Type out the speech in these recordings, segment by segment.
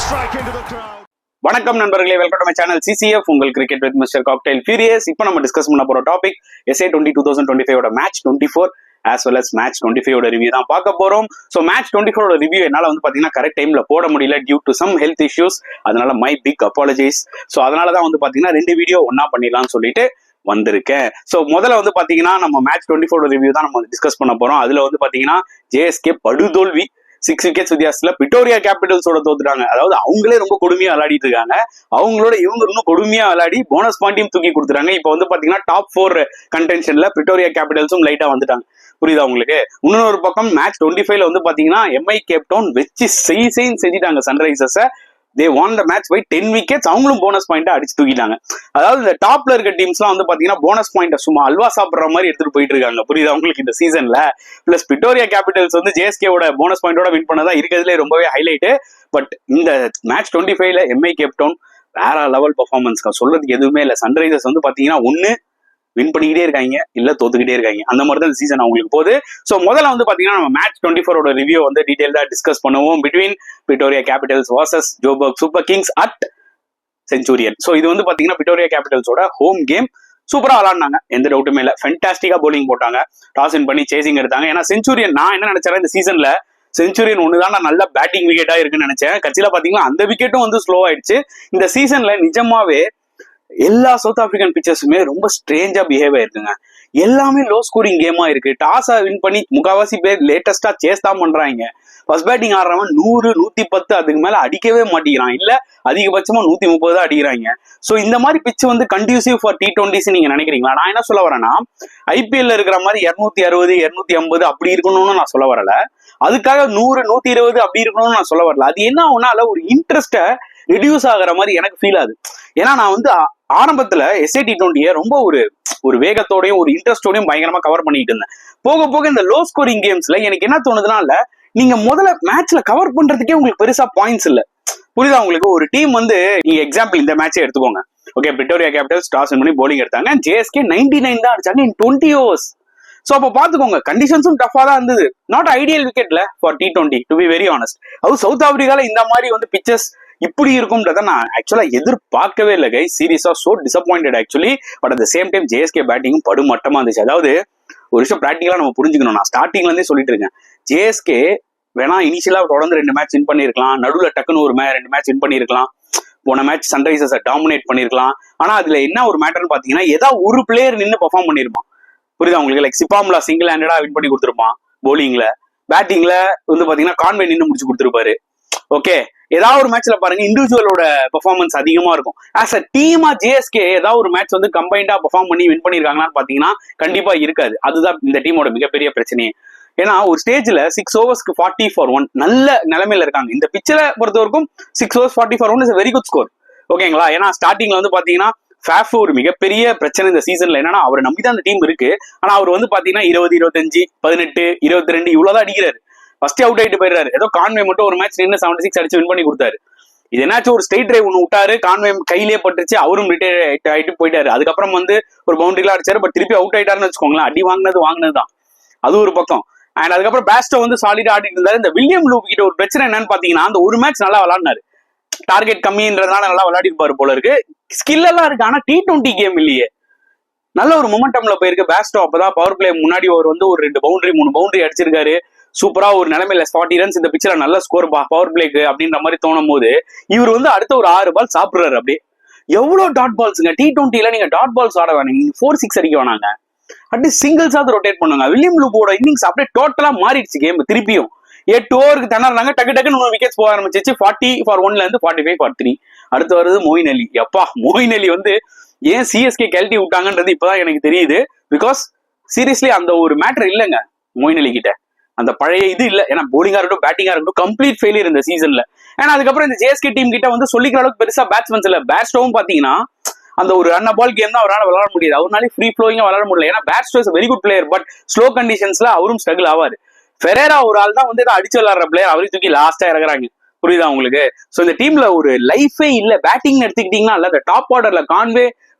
strike into the crowd. வணக்கம் நண்பர்களே, welcome to my channel CCF உங்கள் cricket with mister cocktail furious. இப்போ நம்ம டிஸ்கஸ் பண்ண போற டாபிக் SA20 2025 ஓட match 24 as well as match 25 ஓட ரிவ்யூ தான் பார்க்க போறோம். ஸோ மேட்ச் 24 ஓட ரிவ்யூ என்னால வந்து பாத்தீங்கன்னா கரெக்ட் டைம்ல போட முடியல due to some health issues. அதனால மை பிக் அப்பாலஜைஸ். ஸோ அதனால தான் வந்து பாத்தீங்கன்னா 2 வீடியோ ஒன்னா பண்ணிடலாம்னு சொல்லிட்டு வந்திருக்கேன். ஸோ முதல்ல வந்து பாத்தீங்கன்னா நம்ம மேட்ச் 24 ரிவ்யூ தான் நம்ம டிஸ்கஸ் பண்ண போறோம். அதுல வந்து பாத்தீங்கன்னா JSK படுதோல்வி 6 விக்கெட்ஸ் வித்தியாசத்துல பிட்டோரியா கேபிட்டல்ஸோட தோத்துட்டாங்க. அதாவது அவங்களே ரொம்ப கொடுமையா விளையாடிட்டு இருக்காங்க. அவங்களோட இவங்க இன்னும் கொடுமையா விளையாடி போனஸ் பாயிண்டையும் தூக்கி கொடுத்துறாங்க. இப்போ வந்து பாத்தீங்கன்னா டாப் 4 கண்டென்ஷன்ல பிட்டோரியா கேபிட்டல்ஸும் லைட்டா வந்துட்டாங்க. புரியுதா உங்களுக்கு? இன்னொரு பக்கம் மேட்ச் 25ல வந்து பாத்தீங்கன்னா MI கேப் டவுன் வச்சு செஞ்சுட்டாங்க சன்ரைசர்ஸை. தே வான் த மேட்ச் பை 10 விக்கெட்ஸ். அவங்களும் போனஸ் பாயிண்ட் அடிச்சு தூக்கிட்டாங்க. அதாவது இந்த டாப்ல இருக்க டீம்ஸ்லாம் வந்து பாத்தீங்கன்னா போனஸ் பாயிண்ட் சும்மா அல்வா சாப்பிடுற மாதிரி எடுத்துட்டு போயிட்டு இருக்காங்க. புரியுதா உங்களுக்கு? இந்த சீசன்ல பிளஸ் பிட்டோரியா கேபிட்டல்ஸ் வந்து JSKவோட போனஸ் பாயிண்டோட வின் பண்ணதா இருக்கிறதுலே ரொம்பவே ஹைலைட். பட் இந்த மேட்ச் 25ல MI கேப் டவுன் வேற லெவல் பெர்ஃபார்மன்ஸ். சொல்றதுக்கு எதுவுமே இல்லை. சன்ரைசர்ஸ் வந்து பாத்தீங்கன்னா ஒன்னு வின் பண்ணிக்கிட்டே இருக்காங்க, இல்ல தோத்துக்கிட்டே இருக்காங்க. அந்த மாதிரி தான் சீசன் அவங்களுக்கு போகுது. ஸோ முதல்ல வந்து பாத்தீங்கன்னா நம்ம மேட்ச் 24 ரிவ்யூ வந்து டீடைல்டா டிஸ்கஸ் பண்ணுவோம். Between Pretoria Capitals versus Joburg Super Kings at Centurion. So இது வந்து பாத்தீங்கன்னா பிட்டோரியா கேபிட்டல்ஸோட ஹோம் கேம். சூப்பரா விளாண்டாங்க, எந்த டவுட்டுமே இல்லை. ஃபென்டாஸ்டிக்கா போலிங் போட்டாங்க, டாஸ் இன் பண்ணி சேசிங் எடுத்தாங்க. ஏன்னா செஞ்சுரியன் நான் என்ன நினைச்சேன், இந்த சீசன்ல செஞ்சுரியன் ஒண்ணுதான் நல்ல பேட்டிங் விக்கெட்டா இருக்குன்னு நினைச்சேன். கட்சியில பாத்தீங்கன்னா அந்த விக்கெட்டும் வந்து ஸ்லோ ஆயிடுச்சு. இந்த சீசன்ல நிஜமாவே எல்லா சவுத் ஆப்பிரிக்கன் பிச்சர்ஸுமே ரொம்ப ஸ்ட்ரேஞ்சா பிஹேவ் ஆயிருக்குங்க. எல்லாமே லோ ஸ்கோரிங் கேமா இருக்கு. டாஸை வின் பண்ணி முக்காவாசி பேர் லேட்டஸ்டா சேஸ் தான் பண்றாங்க. ஃபர்ஸ்ட் பேட்டிங் ஆடுறவன் 100 110 அதுக்கு மேல அடிக்கவே மாட்டேங்கிறான். இல்ல அதிகபட்சமா 130 தான் அடிக்கிறாங்க. சோ இந்த மாதிரி பிச் வந்து கண்டியூசிவ் ஃபார் T20s நீங்க நினைக்கிறீங்களா? நான் என்ன சொல்ல வரேன்னா, IPL இருக்கிற மாதிரி 260 250 அப்படி இருக்கணும்னு நான் சொல்ல வரல. அதுக்காக 100 120 அப்படி இருக்கணும்னு நான் சொல்ல வரல. அது என்ன ஆகுனால ஒரு இன்ட்ரெஸ்ட ரெடியூஸ் ஆகிற மாதிரி எனக்கு ஃபீல் ஆகுது. ஏன்னா நான் வந்து ஆரம்பத்துல SA20 ரொம்ப ஒரு வேகத்தோடையும் ஒரு இன்ட்ரெஸ்டோடையும் பயங்கரமா கவர் பண்ணிட்டு இருந்தேன். போக போக இந்த லோ ஸ்கோரிங் கேம்ஸ்ல எனக்கு என்ன தோணுதுன்னா, நீங்க முதல்ல மேட்ச்ல கவர் பண்றதுக்கே உங்களுக்கு பெருசா பாயிண்ட்ஸ் இல்ல. புரியுதா உங்களுக்கு? ஒரு டீம் வந்து நீங்க எக்ஸாம்பிள் இந்த மேட்சை எடுத்துக்கோங்க. ஓகே, பிட்டோரியா கேபிட்டல்ஸ் டாஸ் பண்ணி போலிங் எடுத்தாங்க. JSK 99 தான் அடிச்சாங்க இன் 20 overs. சோ அப்ப பாத்துக்கோங்க, கண்டிஷன்ஸும் டஃபா தான் இருந்தது. நாட் ஐடியல் விக்கெட்ல for T20 to be very honest. அது சவுத் ஆப்பிரிக்கால இந்த மாதிரி வந்து பிச்சஸ் இப்படி இருக்கும்ன்றத நான் ஆக்சுவலா எதிர்பார்க்கவே இல்லை கை. சீரியஸா so disappointed actually. But at the same time JSK பேட்டிங்கும் படுமட்டமா இருந்துச்சு. அதாவது ஒரு விஷயம் பிராக்டிகலா நம்ம புரிஞ்சுக்கணும். நான் ஸ்டார்டிங்ல இருந்தே சொல்லிட்டு இருக்கேன், JSK வேணா இனிஷியலா தொடர்ந்து 2 மேட்ச் வின் பண்ணிருக்கலாம், நடுவில் டக்குன்னு ஒரு 2 மேட்ச் வின் பண்ணிருக்கலாம், போன மேட்ச் சன்ரைசர்ஸை டாமினேட் பண்ணிருக்கலாம். ஆனா அதுல என்ன ஒரு மேட்டர்னு பாத்தீங்கன்னா, ஏதாவது ஒரு பிளேயர் நின்று பெர்ஃபார்ம் பண்ணிருப்பான். புரியுதா உங்களுக்கு? லைக் சிப்பாம்லா சிங்கிள் ஹேண்டடா வின் பண்ணி கொடுத்துருப்பான் போலிங்ல. பேட்டிங்ல வந்து பாத்தீங்கன்னா கான்வே நின்று முடிச்சு கொடுத்துருப்பாரு. ஓகே, ஏதாவது ஒரு மேட்ச்ல பாருங்க இண்டிவிஜுவலோட பெர்ஃபார்மன்ஸ் அதிகமா இருக்கும். ஆஸ் அ டீமா JSK ஏதாவது ஒரு மேட்ச் வந்து கம்பைண்டா பெர்ஃபார்ம் பண்ணி வின் பண்ணிருக்காங்களான்னு பாத்தீங்கன்னா கண்டிப்பா இருக்காது. அதுதான் இந்த டீமோட மிகப்பெரிய பிரச்சனையே. ஏன்னா ஒரு ஸ்டேஜ்ல 6 ஓவர்ஸ்க்கு 40 for 1 நல்ல நிலைமையில இருக்காங்க. இந்த பிச்சில பொறுத்த வரைக்கும் 6 overs 40 for 1 is very good score. ஓகேங்களா? ஏன்னா ஸ்டார்டிங்ல வந்து பாத்தீங்கன்னா ஃபேஃப் ஒரு மிகப்பெரிய பிரச்சனை இந்த சீசன்ல. என்னன்னா அவரை நம்பிதான் அந்த டீம் இருக்கு. ஆனா அவர் வந்து பாத்தீங்கன்னா 20 25 18 22 இவ்வளவுதான் அடிக்கிறாரு. ஃபர்ஸ்ட் அவுட் ஆயிட்டு போயிடுறாரு. ஏதோ கான்வே மட்டும் ஒரு மேட்ச் நின்று 76 அடிச்சு வின் பண்ணி கொடுத்தாரு. இது என்னாச்சும் ஒரு ஸ்ட்ரைட் டிரைவ் ஒன்று விட்டாரு, கான்வே கையிலேயே பட்டுச்சு, அவரும் ரிட்டையர் ஆயிட்டு போயிட்டாரு. அதுக்கப்புறம் வந்து ஒரு பவுண்டரிலாம் அடிச்சாரு. பட் திருப்பி அவுட் ஆயிட்டாருன்னு வச்சுக்கோங்களேன். அடி வாங்கினது தான், அது ஒரு பக்கம். அண்ட் அதுக்கப்புறம் பேஸ்டோ வந்து சாலிடா ஆடிட்டு இருந்தாரு. இந்த வில்லியம் லூப் கிட்ட ஒரு பிரச்சனை என்னன்னு பாத்தீங்கன்னா, அந்த ஒரு மேட்ச் நல்லா விளையாடினாரு, டார்கெட் கம்மின்றதுனால நல்லா விளையாடி இருப்பாரு போல இருக்கு. ஸ்கில் எல்லாம் இருக்கு, ஆனா T20 கேம் இல்லையே. நல்ல ஒரு மொமெண்டம்ல போயிருக்கு பேஸ்டோ. அப்பதான் பவர் பிளே முன்னாடி அவர் வந்து ஒரு 2 பவுண்டரி 3 பவுண்டரி அடிச்சிருக்காரு. சூப்பரா ஒரு நிலைமையில 40 runs இந்த பிச்சில நல்ல ஸ்கோர் பவர் பிளேக்கு அப்படின்ற மாதிரி தோணும் போது இவர் வந்து அடுத்த ஒரு 6 பால் சாப்பிடுறாரு. அப்படியே எவ்வளவு டாட் பால்ஸுங்க. T20ல நீங்க டாட் பால்ஸ் ஆட வேணாங்க, 4-6 அடிக்க வேணாங்க, அப்படி சிங்கிள்ஸாவது ரொட்டேட் பண்ணுங்க. வில்லியம் லூப்போட இன்னிங்ஸ் அப்படியே டோட்டலா மாறிடுச்சு கேம். திருப்பியும் 8 ஓவருக்கு திணறாங்க, டக்குன்னு 3 விக்கெட்ஸ் போக ஆரம்பிச்சிச்சு. 40 for 1ல இருந்து 45 for 3. அடுத்து வருது மொயின் அலி. எப்பா, மொயின் அலி வந்து ஏன் CSK கழட்டி விட்டாங்கன்றது இப்பதான் எனக்கு தெரியுது. பிகாஸ் சீரியஸ்லி அந்த ஒரு மேட்டர் இல்லைங்க மொயின் அலி கிட்ட, அந்த பழைய இது இல்ல. ஏன்னா போலிங்கா இருக்கட்டும் பேட்டிங்கா இருக்கட்டும் கம்ப்ளீட் ஃபெயிலியர் இந்த சீசன்ல. ஏன்னா அதுக்கப்புறம் இந்த JSK டீம் கிட்ட வந்து சொல்லிக்கிற அளவுக்கு பெருசா பேட்ஸ்மேன்ஸ் இல்ல. பேட்ஸ்டோவும் பாத்தீங்கன்னா அந்த ஒரு ரன் பால் கேம் தான் அவரால் விளையாட முடியாது. அவரால் ஃப்ரீ ஃப்ளோயிங்கா விளையாட முடியல. ஏன்னா Bairstow is very good player, but slow கண்டிஷன்ஸ்ல அவரும் ஸ்ட்ரகிள் ஆவாரு. ஃபெரேரா ஒரு ஆள் தான் வந்து அடிச்சு விளையாடுற பிளேயர், அவரையும் தூக்கி லாஸ்டா இறக்குறாங்க. புரியுதா உங்களுக்கு? சோ இந்த டீம்ல ஒரு லைஃபே இல்ல. பேட்டிங் எடுத்துக்கிட்டீங்கன்னா இல்ல, இந்த டாப் ஆர்டர்ல கான்வே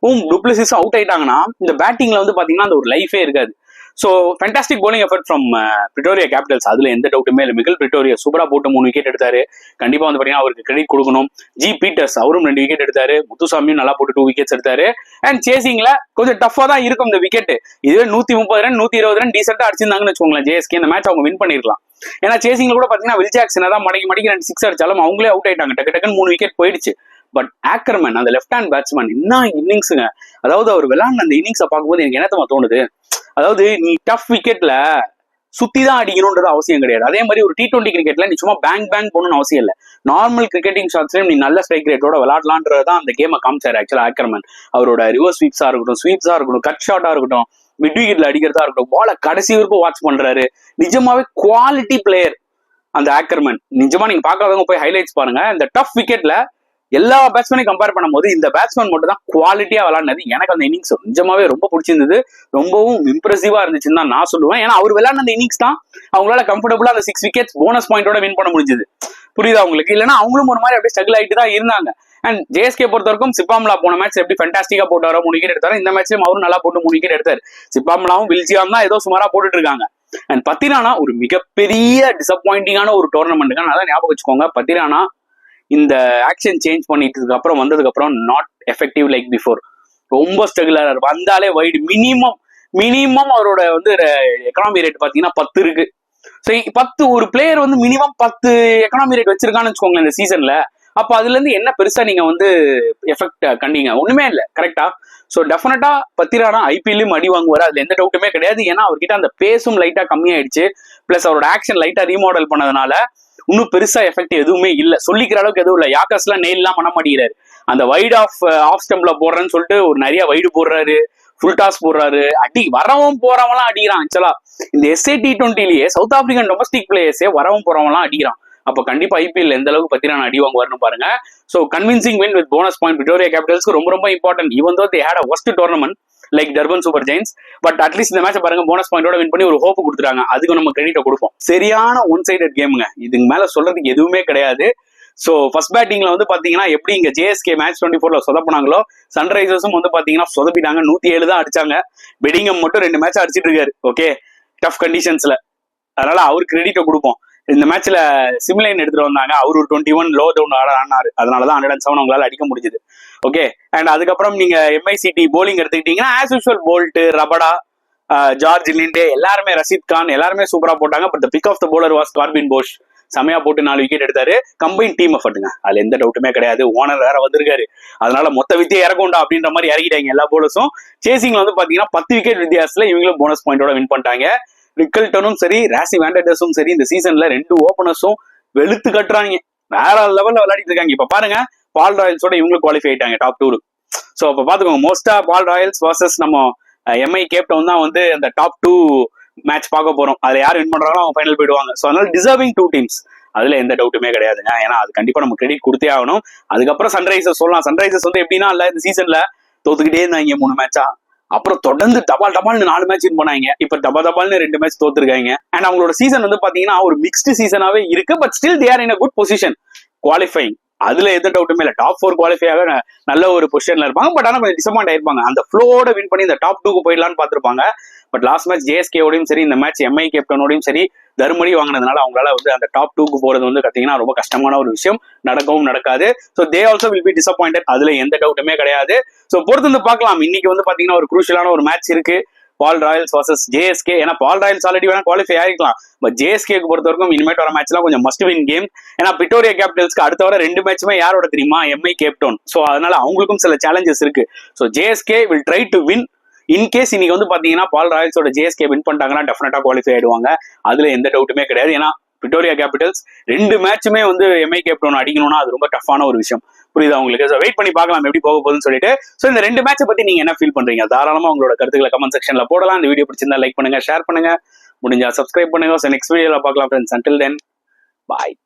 டுப்ளசிஸும் அவுட் ஆயிட்டாங்கன்னா இந்த பேட்டிங்ல வந்து பாத்தீங்கன்னா அந்த ஒரு லைஃபே இருக்காது. So fantastic bowling effort from Pretoria Capitals, அதுல எந்த டவுட்டுமே இல்லை. மிகல் பிரிட்டோரியா சூப்பரா போட்டு 3 விக்கெட் எடுத்தாரு. கண்டிப்பா வந்து பாத்தீங்கன்னா அவருக்கு கிரெடிட் கொடுக்கணும். ஜி பீட்டர்ஸ் அவரும் 2 விக்கெட் எடுத்தாரு. முத்துசாமியும் நல்லா போட்டு 2 விக்கெட்ஸ் எடுத்தாரு. அண்ட் சேசிங்ல கொஞ்சம் டஃபா தான் இருக்கும் இந்த விக்கெட். இதுவே 130 ரன் 120 ரன் டீசெண்டா அடிச்சிருந்தாங்கன்னு வச்சுக்கோங்களேன் ஜேஎஸ்கே, இந்த மேட்ச் அவங்க வின் பண்ணிருக்கலாம். ஏன்னா சேசிங்ல கூட பாத்தீங்கன்னா வில் ஜாக்சன் தான் மடக்கி 2 6 அடிச்சாலும் அவங்களே அவுட் ஆயிட்டாங்க. டக்குன்னு 3 விக்கெட் போயிடுச்சு. பட் ஆக்கர்மேன் அந்த லெஃப்ட் ஹேண்ட் பேட்ஸ்மேன் என்ன இன்னிங்ஸுங்க, அதாவது அவர் விளையாடின அந்த இன்னிங்ஸை பார்க்கும்போது எனக்கு என்னத்தமா தோணுது, அதாவது நீ டஃப் விக்கெட்ல சுத்தி தான் அடிக்கணும்ன்றது அவசியம் கிடையாது. அதே மாதிரி ஒரு T20 கிரிக்கெட்ல நீ சும்மா பேங் போகணும்னு அவசியம் இல்லை. நார்மல் கிரிக்கெட்டிங் ஷாட்ஸ்லயும் நீ நல்ல ஸ்ட்ரைக் ரேட்டோட விளையாடலான்றதான் அந்த கேமை காமிச்சாரு ஆக்சுவலா ஆக்கர்மேன். அவரோட ரிவர்ஸ் ஸ்வீப்ஸா இருக்கட்டும், கட் ஷாட்டா இருக்கட்டும், மிட் விக்கெட்ல அடிக்கிறதா இருக்கட்டும், பால கடைசி வரைக்கும் வாட்ச் பண்றாரு. நிஜமாவே குவாலிட்டி பிளேயர் அந்த ஆக்கர்மேன். நிஜமா நீங்க பாக்காதவங்க போய் ஹைலைட்ஸ் பாருங்க. இந்த டஃப் விக்கெட்ல எல்லா பேட்ஸ்மேனையும் கம்பேர் பண்ணும்போது இந்த பேட்ஸ்மேன் மட்டும் தான் குவாலிட்டியா விளையாடினது. எனக்கு அந்த இன்னிங்ஸ் நிஜமாவே ரொம்ப பிடிச்சிருந்தது, ரொம்பவும் இம்ப்ரெசிவா இருந்துச்சுன்னு தான் நான் சொல்லுவேன். ஏன்னா அவர் விளையாடின அந்த இன்னிங்ஸ் தான் அவங்களால கம்ஃபர்டபுளா அந்த 6 விக்கெட்ஸ் போனஸ் பாயிண்டோட வின் பண்ண முடிஞ்சது. புரியுதா உங்களுக்கு? இல்லைன்னா அவங்களும் ஒரு மாதிரி அப்படியே ஸ்ட்ரகிள் ஆகிட்டு தான் இருந்தாங்க. அண்ட் ஜேஎஸ்கே பொறுத்த வரைக்கும் சிப்பாம்லா போன மேட்ச் எப்படி ஃபேண்டாஸ்டிக்கா போட்டாரோ 3 விக்கெட் எடுத்தாரு, இந்த மேட்ச்லயும் அவரும் நல்லா போட்டு 3 விக்கெட் எடுத்தாரு. சிப்பாம்லாவும் வில்ஜியாம் தான் ஏதோ சுமாரா போட்டுட்டு இருக்காங்க. அண்ட் பத்திரானா ஒரு மிகப்பெரிய டிசப்பாயிண்டிங்கான ஒரு டோர்னமெண்ட்டுங்க. நல்லா ஞாபகம் வச்சுக்கோங்க, பத்திரானா இந்த ஆக்ஷன் சேஞ்ச் பண்ணிட்டதுக்கு அப்புறம் வந்ததுக்கு அப்புறம் நாட் எஃபெக்டிவ் லைக் பிஃபோர். ரொம்ப ஸ்ட்ரகிளா வந்தாலே வைடு மினிமம் அவரோட வந்து எக்கனாமி ரேட் பாத்தீங்கன்னா 10 இருக்கு. ஸோ 10 ஒரு பிளேயர் வந்து மினிமம் 10 எக்கனாமி ரேட் வச்சிருக்கான்னு வச்சுக்கோங்களேன் இந்த சீசன்ல. அப்ப அதுல இருந்து என்ன பெருசா நீங்க வந்து எஃபெக்ட் கண்டீங்க? ஒண்ணுமே இல்லை. கரெக்டா? ஸோ டெஃபினட்டா பத்திரானா ஐபிஎல்லையும் அடி வாங்குவாரு, அதுல எந்த டவுட்டுமே கிடையாது. ஏன்னா அவர்கிட்ட அந்த பேஸும் லைட்டா கம்மியாயிடுச்சு, பிளஸ் அவரோட ஆக்ஷன் லைட்டா ரீமாடல் பண்ணதுனால இன்னும் பெருசா எஃபெக்ட் எதுவுமே இல்ல, சொல்லிக்கிற அளவுக்கு எதுவும் இல்ல. யாக்கர்ஸ் எல்லாம் நெயில் எல்லாம் பண்ண மாட்டேங்கிறாரு. அந்த வைட் ஆஃப் ஸ்டெம்ப்ல போடுறேன்னு சொல்லிட்டு ஒரு நிறைய வைடு போடுறாரு, ஃபுல் டாஸ் போடுறாரு, வரவும் போறவங்களாம் அடிக்கிறான். ஆக்சுவலா இந்த SA T20லயே சவுத் ஆப்பிரிக்கன் டொமஸ்டிக் பிளேயர்ஸே வரவும் போறவங்களாம் அடிக்கிறான். அப்ப கண்டிப்பா ஐபிஎல் எந்த அளவுக்கு பத்திரானா அடி வாங்குவாருன்னு பாருங்க. So convincing win with bonus point Pretoria கேபிட்டல்ஸ்க்கு ரொம்ப important. Even though they had a worst tournament like Durban Super Giants, but at least இந்த மேட்ச் பாருங்க போனஸ் பாயிண்டோட வின் பண்ணி ஒரு ஹோப் கொடுத்துறாங்க. அதுக்கு நம்ம கிரெடிட்டை கொடுப்போம். சரியான ஒன் சைடட் கேமுங்க, இதுக்கு மேல சொல்றதுக்கு எதுவுமே கிடையாது. சோ ஃபர்ஸ்ட் பேட்டிங்ல வந்து பாத்தீங்கன்னா எப்படி இங்க ஜேஎஸ்கே மேட்ச் 24ல சொதப்பினாங்களோ, சன்ரைசர்ஸும் வந்து பாத்தீங்கன்னா சொதப்பிட்டாங்க. 107 தான் அடிச்சாங்க. பெடிங்கம் மட்டும் 2 மேட்ச் அடிச்சிட்டு இருக்காரு. ஓகே, டஃப் கண்டிஷன்ஸ்ல. அதனால அவருக்கு கிரெடிட்டை கொடுப்போம். இந்த மேட்ச்ல சிம்லைன் எடுத்துட்டு வந்தாங்க, அவர் ஒரு 21 லோ டவுன் ஆனாரு. அதனாலதான் 107 அவங்களால அடிக்க முடிஞ்சது. ஓகே, அண்ட் அதுக்கப்புறம் நீங்க MICT போலிங் எடுத்துக்கிட்டீங்கன்னா as usual Boult, Rabada, George Linde, எல்லாருமே ரஷீத் கான் எல்லாருமே சூப்பரா போட்டாங்க. But the pick of the bowler was Corbin Bosch. செமையா போட்டு 4 விக்கெட் எடுத்தாரு. கம்பைன் டீம் எஃபர்ட்டுங்க, அதுல எந்த டவுட்டுமே கிடையாது. ஓனர் வேற வந்திருக்காரு, அதனால மொத்த வித்தியை இறக்கும்டா அப்படின்ற மாதிரி இறக்கிட்டாங்க எல்லா போலர்ஸும். சேசிங்ல வந்து பாத்தீங்கன்னா 10 விக்கெட் வித்தியாசத்துல இவங்களும் போனஸ் பாயிண்டோட வின் பண்ணிட்டாங்க. ரிக்கல்டனும் சரி, ராசி வேண்டர்ஸும் சரி, இந்த சீசன்ல 2 ஓபனர்ஸும் வெளுத்து கட்டுறாங்க, வேற லெவல்ல விளையாடிட்டு இருக்காங்க. இப்ப பாருங்க, பால் ராயல்ஸோட இவங்களும் குவாலிஃபை ஆயிட்டாங்க டாப் 2. சோ அப்ப பாத்துக்கோங்க, மோஸ்டா பால் ராயல்ஸ் வர்சஸ் நம்ம MI கேப்டவுன் தான் வந்து அந்த டாப் 2 மேட்ச் பார்க்க போறோம். அதுல யார் வின் பண்றாங்களோ அவங்க ஃபைனல் போயிடுவாங்க. சோ அதனால டிசர்விங் 2 டீம்ஸ், அதுல எந்த டவுட்டுமே கிடையாதுங்க. ஏன்னா அது கண்டிப்பா நம்ம கிரெடிட் கொடுத்தே ஆகணும். அதுக்கப்புறம் சன்ரைசர்ஸ் சொல்லலாம். சன்ரைசர்ஸ் வந்து எப்படின்னா இல்ல, இந்த சீசன்ல தோத்துக்கிட்டே இருந்தாங்க 3 மேட்சா, அப்புறம் தொடர்ந்து டபால்னு 4 மேட்ச் வின் பண்ணாங்க. இப்ப டபால்னு 2 மேட்ச் தோத்துருக்காங்க. அண்ட் அவங்களோட சீசன் வந்து பாத்தீங்கன்னா ஒரு மிக்ஸ்டு சீசனாவே இருக்கு. But still they are in a good position qualifying. அதுல எந்த டவுட்டுமே இல்லை. டாப் 4 குவாலிஃபை ஆக நல்ல ஒரு பொசிஷன்ல இருப்பாங்க. பட் ஆனா கொஞ்சம் டிசப்பாயிண்ட் ஆயிருப்பாங்க. அந்த ஃப்ளோட வின் பண்ணி இந்த டாப் 2க்கு போயிடலான்னு பாத்துருப்பாங்க. பட் லாஸ்ட் மேட்ச் ஜேஎஸ்கேவோடையும் சரி, இந்த மேட்ச் MI கேப்டனோடையும் சரி தர்மடி வாங்கினதுனால அவங்களால வந்து அந்த டாப் 2க்கு போறது வந்து பாத்தீங்கன்னா ரொம்ப கஷ்டமான ஒரு விஷயம், நடக்கவும் நடக்காது. So they also will be disappointed, அதுல எந்த டவுட்டுமே கிடையாது. ஸோ பொறுத்து வந்து பார்க்கலாம். இன்னைக்கு வந்து பாத்தீங்கன்னா ஒரு குரூஷியலான ஒரு மேட்ச் இருக்கு, பால் ராயல்ஸ் வர்சஸ் ஜேஎஸ்கே. ஏன்னா பால் ராயல்ஸ் ஆல்ரெடி வேணா குவாலிஃபை ஆயிருக்கலாம், பட் ஜேஎஸ்கேக்கு பொறுத்த வரைக்கும் இனிமேட் வர மேட்ச்லாம் கொஞ்சம் மஸ்ட் வின் கேம். ஏன்னா பிரிட்டோரியா கேபிட்டல்ஸ்க்கு அடுத்த வர 2 மேட்சுமே யாரோட தெரியுமா? MI Cape Town. ஸோ அதனால அவங்களுக்கும் சில சேலஞ்சஸ் இருக்கு. So JSK will try to win. In case இன்னைக்கு வந்து பாத்தீங்கன்னா பால் ராயல்ஸோட ஜேஎஸ்கே வின் பண்ணிட்டாங்கன்னா டெஃபினட்டா குவாலிஃபை ஆயிடுவாங்க, அதுல எந்த டவுட்டுமே கிடையாது. ஏன்னா பிரிட்டோரியா கேபிட்டல்ஸ் 2 மேட்சுமே வந்து MI கேப்டவுன் அடிக்கணும்னா அது ரொம்ப டஃப்பான ஒரு விஷயம். புரியுதா உங்களுக்கு? ஸோ வெயிட் பண்ணி பார்க்கலாம் எப்படி போக போகுதுன்னு சொல்லிட்டு. ஸோ இந்த 2 மேட்சை பத்தி நீங்க என்ன ஃபீல் பண்றீங்க? தாராளமா உங்களோட கருத்துக்களை கமெண்ட் செக்ஷன்ல போடலாம். இந்த வீடியோ பிடிச்சிருந்தா லைக் பண்ணுங்க, ஷேர் பண்ணுங்க, முடிஞ்சா சப்ஸ்கிரைப் பண்ணுங்க. ஸோ நெக்ஸ்ட் வீடியோல பார்க்கலாம் ஃப்ரெண்ட்ஸ். அன்டில் தென் பாய்.